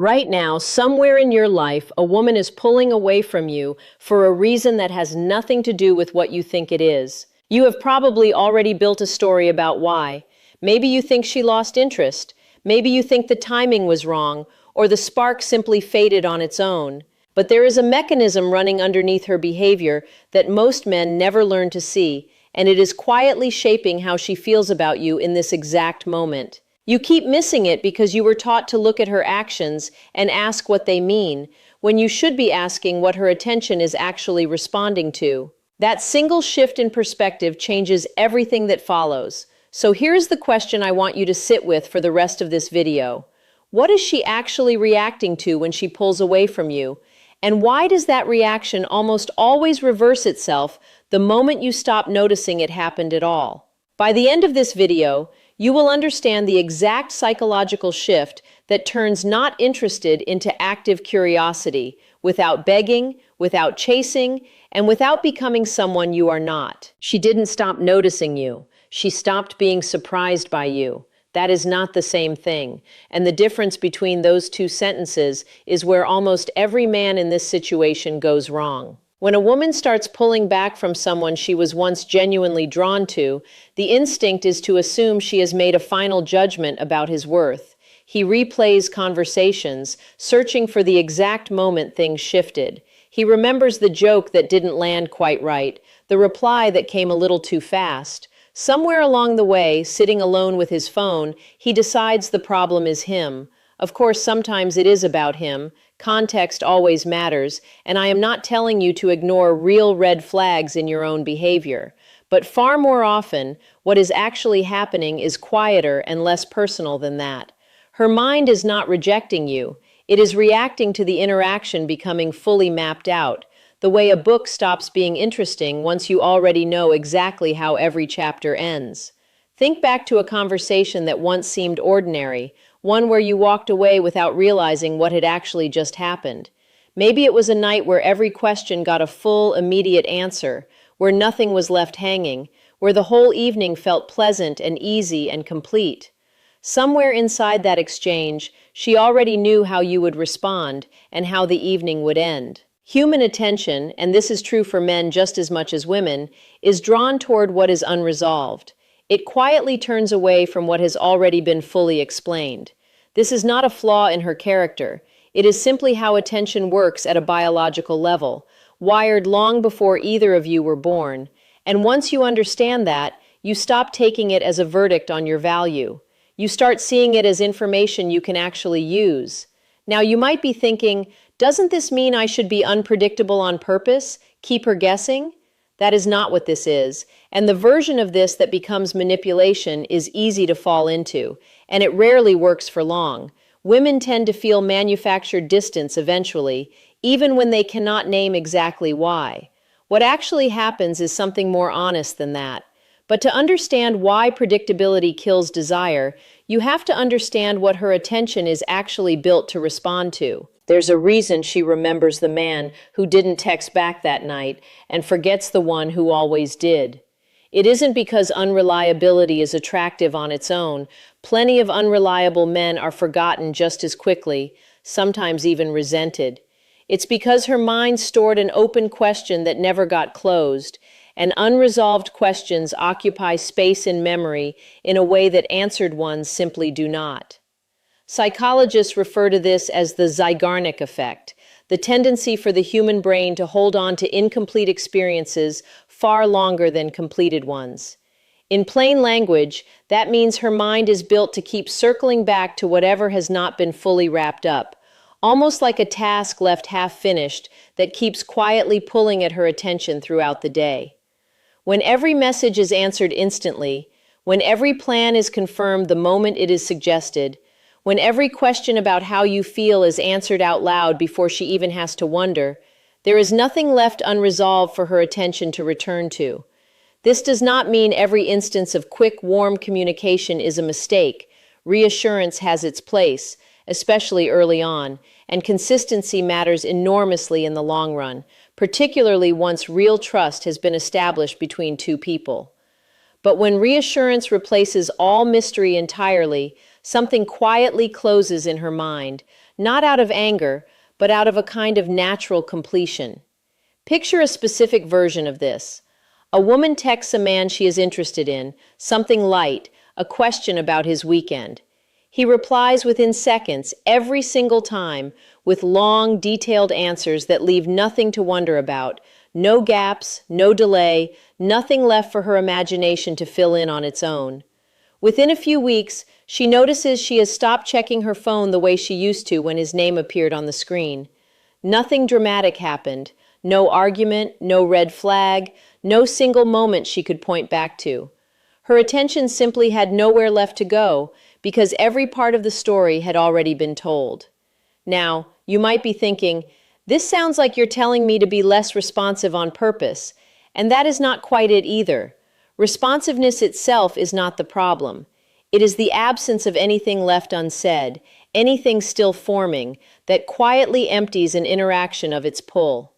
Right now, somewhere in your life, a woman is pulling away from you for a reason that has nothing to do with what you think it is. You have probably already built a story about why. Maybe you think she lost interest. Maybe you think the timing was wrong, or the spark simply faded on its own. But there is a mechanism running underneath her behavior that most men never learn to see, and it is quietly shaping how she feels about you in this exact moment. You keep missing it because you were taught to look at her actions and ask what they mean, when you should be asking what her attention is actually responding to. That single shift in perspective changes everything that follows. So here's the question I want you to sit with for the rest of this video. What is she actually reacting to when she pulls away from you? And why does that reaction almost always reverse itself the moment you stop noticing it happened at all? By the end of this video, you will understand the exact psychological shift that turns not interested into active curiosity, without begging, without chasing, and without becoming someone you are not. She didn't stop noticing you. She stopped being surprised by you. That is not the same thing. And the difference between those two sentences is where almost every man in this situation goes wrong. When a woman starts pulling back from someone she was once genuinely drawn to, the instinct is to assume she has made a final judgment about his worth. He replays conversations, searching for the exact moment things shifted. He remembers the joke that didn't land quite right, the reply that came a little too fast. Somewhere along the way, sitting alone with his phone, he decides the problem is him. Of course, sometimes it is about him. Context always matters, and I am not telling you to ignore real red flags in your own behavior. But far more often, what is actually happening is quieter and less personal than that. Her mind is not rejecting you. It is reacting to the interaction becoming fully mapped out. The way a book stops being interesting once you already know exactly how every chapter ends. Think back to a conversation that once seemed ordinary, one where you walked away without realizing what had actually just happened. Maybe it was a night where every question got a full, immediate answer, where nothing was left hanging, where the whole evening felt pleasant and easy and complete. Somewhere inside that exchange, she already knew how you would respond and how the evening would end. Human attention, and this is true for men just as much as women, is drawn toward what is unresolved. It quietly turns away from what has already been fully explained. This is not a flaw in her character. It is simply how attention works at a biological level, wired long before either of you were born. And once you understand that, you stop taking it as a verdict on your value. You start seeing it as information you can actually use. Now, you might be thinking, doesn't this mean I should be unpredictable on purpose? Keep her guessing? That is not what this is. And the version of this that becomes manipulation is easy to fall into, and it rarely works for long. Women tend to feel manufactured distance eventually, even when they cannot name exactly why. What actually happens is something more honest than that. But to understand why predictability kills desire, you have to understand what her attention is actually built to respond to. There's a reason she remembers the man who didn't text back that night and forgets the one who always did. It isn't because unreliability is attractive on its own. Plenty of unreliable men are forgotten just as quickly, sometimes even resented. It's because her mind stored an open question that never got closed, and unresolved questions occupy space in memory in a way that answered ones simply do not. Psychologists refer to this as the Zeigarnik effect, the tendency for the human brain to hold on to incomplete experiences far longer than completed ones. In plain language, that means her mind is built to keep circling back to whatever has not been fully wrapped up, almost like a task left half-finished that keeps quietly pulling at her attention throughout the day. When every message is answered instantly, when every plan is confirmed the moment it is suggested, when every question about how you feel is answered out loud before she even has to wonder, there is nothing left unresolved for her attention to return to. This does not mean every instance of quick, warm communication is a mistake. Reassurance has its place, especially early on, and consistency matters enormously in the long run, particularly once real trust has been established between two people. But when reassurance replaces all mystery entirely, something quietly closes in her mind, not out of anger, but out of a kind of natural completion. Picture a specific version of this. A woman texts a man she is interested in, something light, a question about his weekend. He replies within seconds, every single time, with long, detailed answers that leave nothing to wonder about, no gaps, no delay, nothing left for her imagination to fill in on its own. Within a few weeks, she notices she has stopped checking her phone the way she used to when his name appeared on the screen. Nothing dramatic happened. No argument, no red flag, no single moment she could point back to. Her attention simply had nowhere left to go because every part of the story had already been told. Now, you might be thinking, this sounds like you're telling me to be less responsive on purpose, and that is not quite it either. Responsiveness itself is not the problem. It is the absence of anything left unsaid, anything still forming, that quietly empties an interaction of its pull.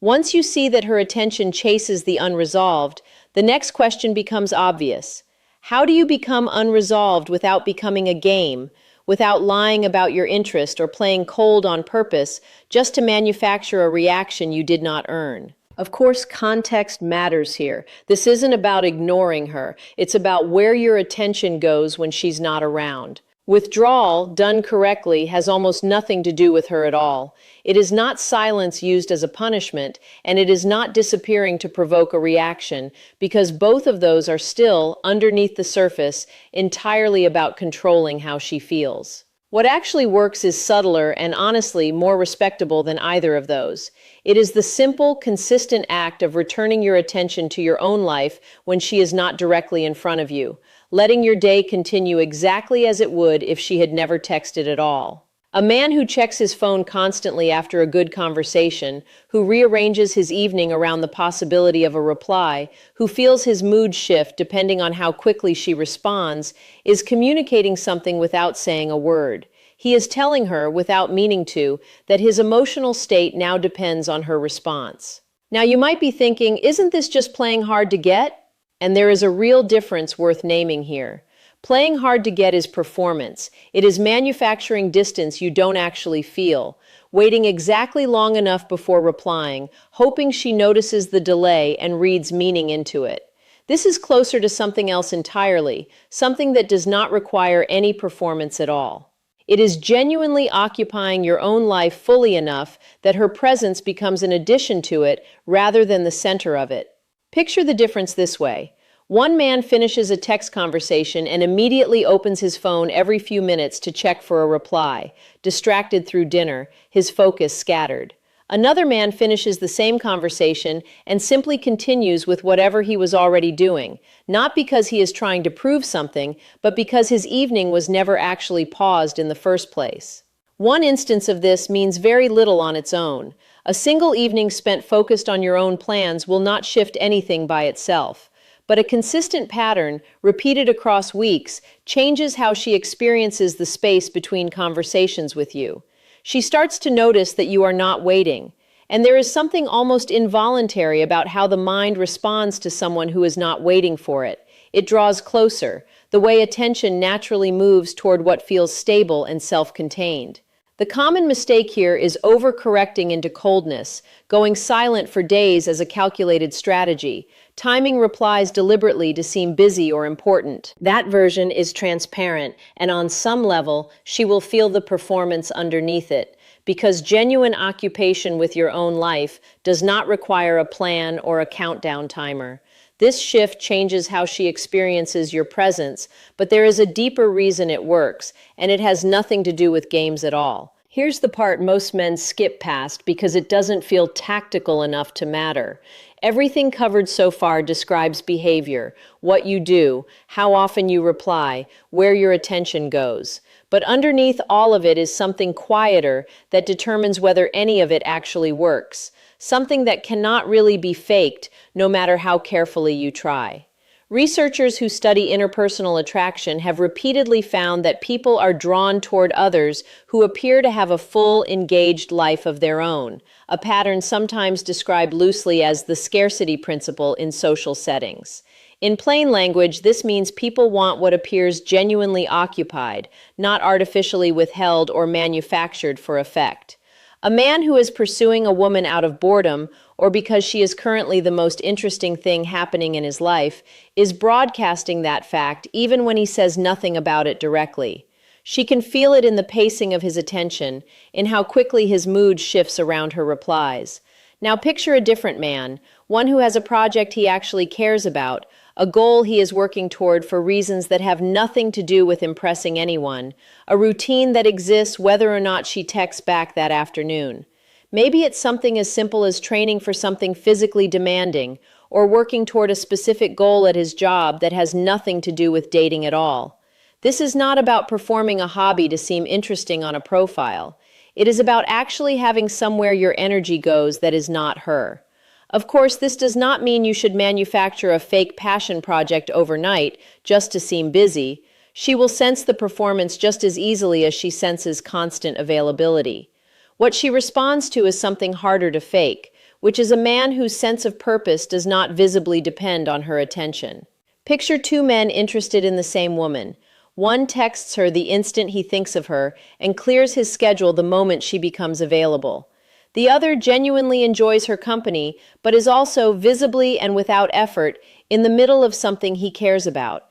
Once you see that her attention chases the unresolved, the next question becomes obvious. How do you become unresolved without becoming a game, without lying about your interest or playing cold on purpose just to manufacture a reaction you did not earn? Of course, context matters here. This isn't about ignoring her. It's about where your attention goes when she's not around. Withdrawal, done correctly, has almost nothing to do with her at all. It is not silence used as a punishment, and it is not disappearing to provoke a reaction, because both of those are still, underneath the surface, entirely about controlling how she feels. What actually works is subtler and honestly more respectable than either of those. It is the simple, consistent act of returning your attention to your own life when she is not directly in front of you, letting your day continue exactly as it would if she had never texted at all. A man who checks his phone constantly after a good conversation, who rearranges his evening around the possibility of a reply, who feels his mood shift depending on how quickly she responds, is communicating something without saying a word. He is telling her, without meaning to, that his emotional state now depends on her response. Now you might be thinking, isn't this just playing hard to get? And there is a real difference worth naming here. Playing hard to get is performance. It is manufacturing distance you don't actually feel, waiting exactly long enough before replying, hoping she notices the delay and reads meaning into it. This is closer to something else entirely, something that does not require any performance at all. It is genuinely occupying your own life fully enough that her presence becomes an addition to it rather than the center of it. Picture the difference this way. One man finishes a text conversation and immediately opens his phone every few minutes to check for a reply, distracted through dinner, his focus scattered. Another man finishes the same conversation and simply continues with whatever he was already doing, not because he is trying to prove something, but because his evening was never actually paused in the first place. One instance of this means very little on its own. A single evening spent focused on your own plans will not shift anything by itself. But a consistent pattern, repeated across weeks, changes how she experiences the space between conversations with you. She starts to notice that you are not waiting, and there is something almost involuntary about how the mind responds to someone who is not waiting for it. It draws closer, the way attention naturally moves toward what feels stable and self-contained. The common mistake here is overcorrecting into coldness, going silent for days as a calculated strategy, timing replies deliberately to seem busy or important. That version is transparent, and on some level, she will feel the performance underneath it, because genuine occupation with your own life does not require a plan or a countdown timer. This shift changes how she experiences your presence, but there is a deeper reason it works, and it has nothing to do with games at all. Here's the part most men skip past because it doesn't feel tactical enough to matter. Everything covered so far describes behavior, what you do, how often you reply, where your attention goes. But underneath all of it is something quieter that determines whether any of it actually works. Something that cannot really be faked, no matter how carefully you try. Researchers who study interpersonal attraction have repeatedly found that people are drawn toward others who appear to have a full, engaged life of their own, a pattern sometimes described loosely as the scarcity principle in social settings. In plain language, this means people want what appears genuinely occupied, not artificially withheld or manufactured for effect. A man who is pursuing a woman out of boredom or because she is currently the most interesting thing happening in his life is broadcasting that fact even when he says nothing about it directly. She can feel it in the pacing of his attention, in how quickly his mood shifts around her replies. Now picture a different man, one who has a project he actually cares about, a goal he is working toward for reasons that have nothing to do with impressing anyone, a routine that exists whether or not she texts back that afternoon. Maybe it's something as simple as training for something physically demanding, or working toward a specific goal at his job that has nothing to do with dating at all. This is not about performing a hobby to seem interesting on a profile. It is about actually having somewhere your energy goes that is not her. Of course, this does not mean you should manufacture a fake passion project overnight just to seem busy. She will sense the performance just as easily as she senses constant availability. What she responds to is something harder to fake, which is a man whose sense of purpose does not visibly depend on her attention. Picture two men interested in the same woman. One texts her the instant he thinks of her and clears his schedule the moment she becomes available. The other genuinely enjoys her company, but is also visibly and without effort in the middle of something he cares about.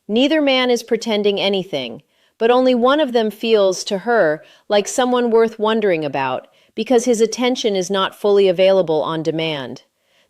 Neither man is pretending anything, but only one of them feels, to her, like someone worth wondering about, because his attention is not fully available on demand.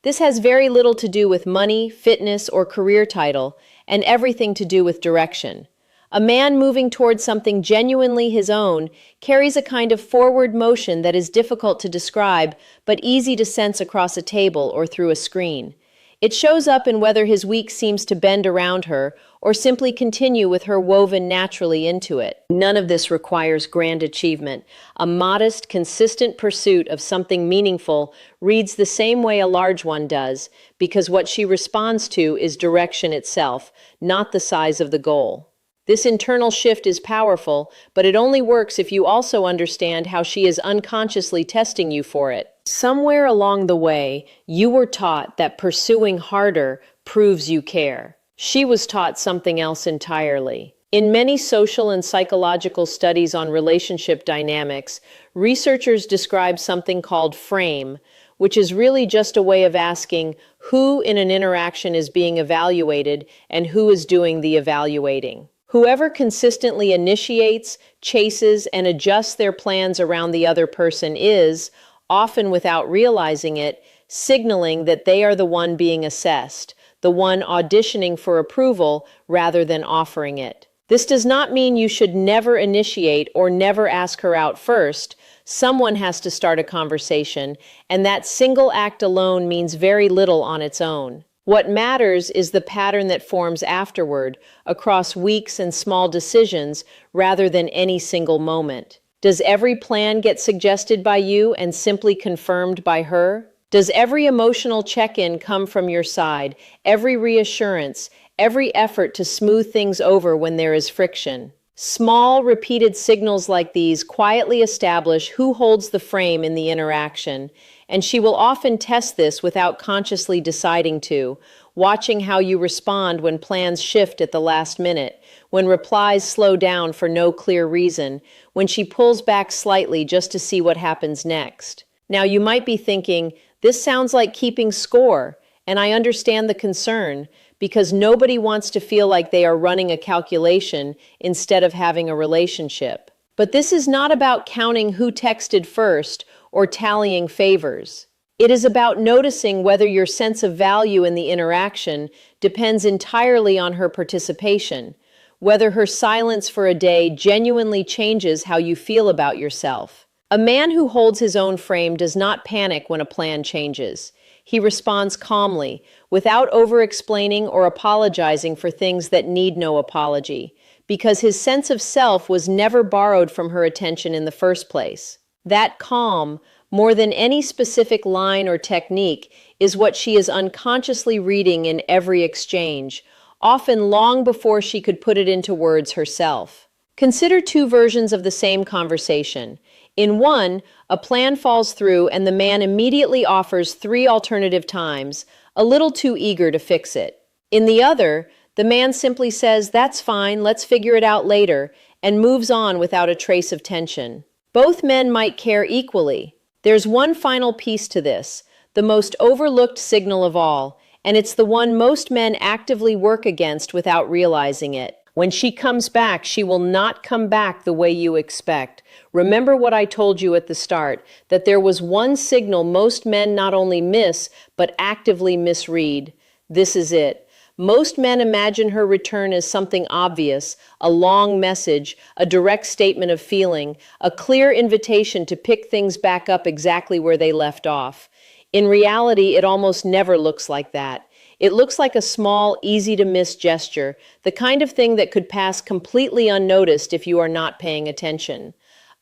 This has very little to do with money, fitness, or career title, and everything to do with direction. A man moving towards something genuinely his own carries a kind of forward motion that is difficult to describe, but easy to sense across a table or through a screen. It shows up in whether his week seems to bend around her or simply continue with her woven naturally into it. None of this requires grand achievement. A modest, consistent pursuit of something meaningful reads the same way a large one does, because what she responds to is direction itself, not the size of the goal. This internal shift is powerful, but it only works if you also understand how she is unconsciously testing you for it. Somewhere along the way, you were taught that pursuing harder proves you care. She was taught something else entirely. In many social and psychological studies on relationship dynamics, researchers describe something called frame, which is really just a way of asking who in an interaction is being evaluated and who is doing the evaluating. Whoever consistently initiates, chases, and adjusts their plans around the other person is, often without realizing it, signaling that they are the one being assessed, the one auditioning for approval rather than offering it. This does not mean you should never initiate or never ask her out first. Someone has to start a conversation, and that single act alone means very little on its own. What matters is the pattern that forms afterward, across weeks and small decisions, rather than any single moment. Does every plan get suggested by you and simply confirmed by her? Does every emotional check-in come from your side, every reassurance, every effort to smooth things over when there is friction? Small, repeated signals like these quietly establish who holds the frame in the interaction, and she will often test this without consciously deciding to, watching how you respond when plans shift at the last minute, when replies slow down for no clear reason, when she pulls back slightly just to see what happens next. Now, you might be thinking, this sounds like keeping score, and I understand the concern, because nobody wants to feel like they are running a calculation instead of having a relationship. But this is not about counting who texted first or tallying favors. It is about noticing whether your sense of value in the interaction depends entirely on her participation, whether her silence for a day genuinely changes how you feel about yourself. A man who holds his own frame does not panic when a plan changes. He responds calmly, without over-explaining or apologizing for things that need no apology, because his sense of self was never borrowed from her attention in the first place. That calm, more than any specific line or technique, is what she is unconsciously reading in every exchange, often long before she could put it into words herself. Consider two versions of the same conversation. In one, a plan falls through and the man immediately offers 3 alternative times, a little too eager to fix it. In the other, the man simply says, "That's fine, let's figure it out later," and moves on without a trace of tension. Both men might care equally. There's one final piece to this, the most overlooked signal of all, and it's the one most men actively work against without realizing it. When she comes back, she will not come back the way you expect. Remember what I told you at the start, that there was one signal most men not only miss, but actively misread. This is it. Most men imagine her return as something obvious, a long message, a direct statement of feeling, a clear invitation to pick things back up exactly where they left off. In reality, it almost never looks like that. It looks like a small, easy-to-miss gesture, the kind of thing that could pass completely unnoticed if you are not paying attention.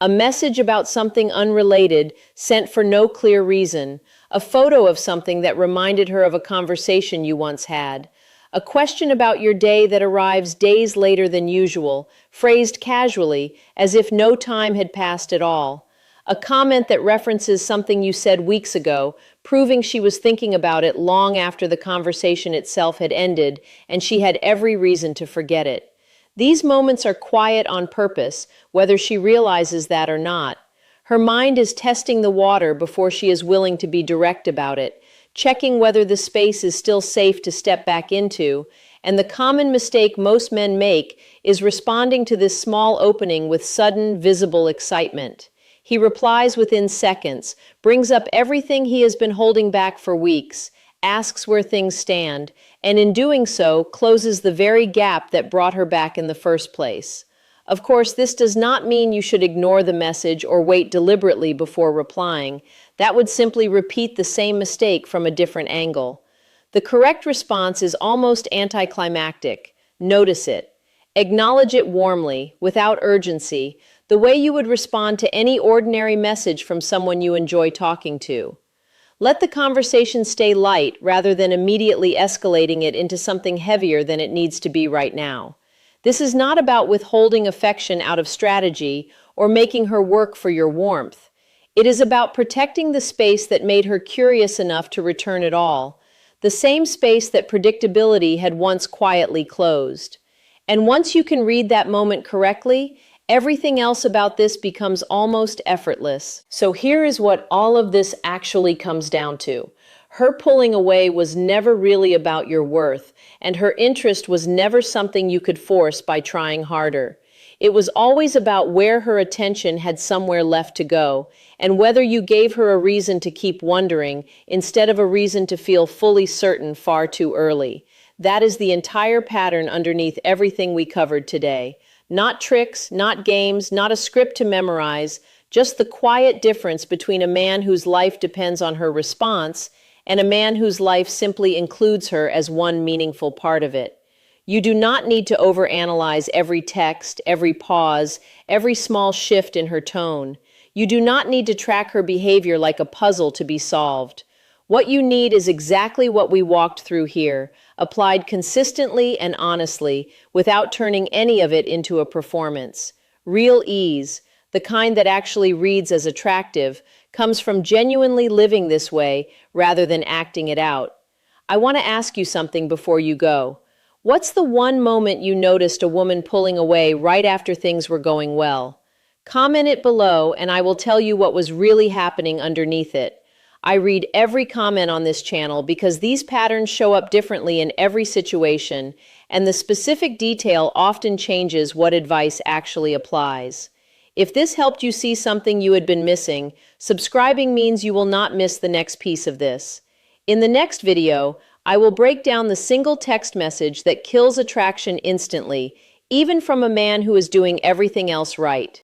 A message about something unrelated, sent for no clear reason. A photo of something that reminded her of a conversation you once had. A question about your day that arrives days later than usual, phrased casually, as if no time had passed at all. A comment that references something you said weeks ago, proving she was thinking about it long after the conversation itself had ended, and she had every reason to forget it. These moments are quiet on purpose, whether she realizes that or not. Her mind is testing the water before she is willing to be direct about it, checking whether the space is still safe to step back into, and the common mistake most men make is responding to this small opening with sudden, visible excitement. He replies within seconds, brings up everything he has been holding back for weeks, asks where things stand, and in doing so, closes the very gap that brought her back in the first place. Of course, this does not mean you should ignore the message or wait deliberately before replying. That would simply repeat the same mistake from a different angle. The correct response is almost anticlimactic. Notice it. Acknowledge it warmly, without urgency, the way you would respond to any ordinary message from someone you enjoy talking to. Let the conversation stay light rather than immediately escalating it into something heavier than it needs to be right now. This is not about withholding affection out of strategy or making her work for your warmth. It is about protecting the space that made her curious enough to return at all, the same space that predictability had once quietly closed. And once you can read that moment correctly, everything else about this becomes almost effortless. So here is what all of this actually comes down to. Her pulling away was never really about your worth, and her interest was never something you could force by trying harder. It was always about where her attention had somewhere left to go, and whether you gave her a reason to keep wondering instead of a reason to feel fully certain far too early. That is the entire pattern underneath everything we covered today. Not tricks, not games, not a script to memorize, just the quiet difference between a man whose life depends on her response and a man whose life simply includes her as one meaningful part of it. You do not need to overanalyze every text, every pause, every small shift in her tone. You do not need to track her behavior like a puzzle to be solved. What you need is exactly what we walked through here, applied consistently and honestly, without turning any of it into a performance. Real ease, the kind that actually reads as attractive, comes from genuinely living this way rather than acting it out. I want to ask you something before you go. What's the one moment you noticed a woman pulling away right after things were going well? Comment it below and I will tell you what was really happening underneath it. I read every comment on this channel because these patterns show up differently in every situation, and the specific detail often changes what advice actually applies. If this helped you see something you had been missing, subscribing means you will not miss the next piece of this. In the next video, I will break down the single text message that kills attraction instantly, even from a man who is doing everything else right.